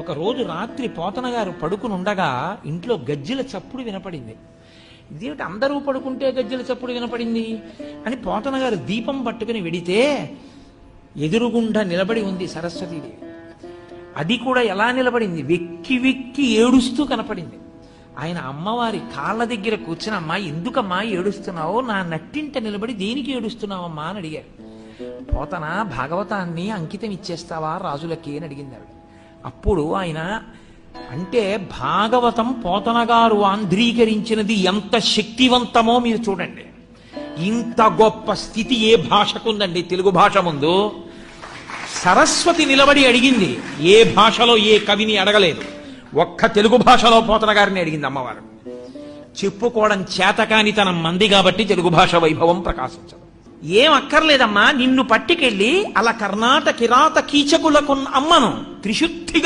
ఒక రోజు రాత్రి పోతన గారు పడుకుని ఉండగా ఇంట్లో గజ్జెల చప్పుడు వినపడింది. ఇదేమిటి అందరూ పడుకుంటే గజ్జెల చప్పుడు వినపడింది అని పోతన గారు దీపం పట్టుకుని వెడితే ఎదురుగుండా నిలబడి ఉంది సరస్వతీదేవి. అది కూడా ఎలా నిలబడింది, వెక్కి వెక్కి ఏడుస్తూ కనపడింది. ఆయన అమ్మవారి కాళ్ళ దగ్గర కూర్చుని, అమ్మా ఎందుకమ్మా ఏడుస్తున్నావో, నా నట్టింట నిలబడి దేనికి ఏడుస్తున్నావమ్మా అని అడిగారు. పోతన భాగవతాన్ని అంకితం ఇచ్చేస్తావా రాజులకి అని అడిగింది ఆవిడ. అప్పుడు ఆయన అంటే భాగవతం పోతన గారు ఆంధ్రీకరించినది ఎంత శక్తివంతమో మీరు చూడండి. ఇంత గొప్ప స్థితి ఏ భాషకుందండి తెలుగు భాష ముందు. సరస్వతి నిలబడి అడిగింది, ఏ భాషలో ఏ కవిని అడగలేదు, ఒక్క తెలుగు భాషలో పోతన గారిని అడిగింది అమ్మవారు. చెప్పుకోవడం చేతకానితనం మంది కాబట్టి తెలుగు భాష వైభవం ప్రకాశించదు. ఏం అక్కర్లేదమ్మా, నిన్ను పట్టుకెళ్ళి అలా కర్ణాటక కిరాత కీచకులకు అమ్మను త్రిశుద్ధిగా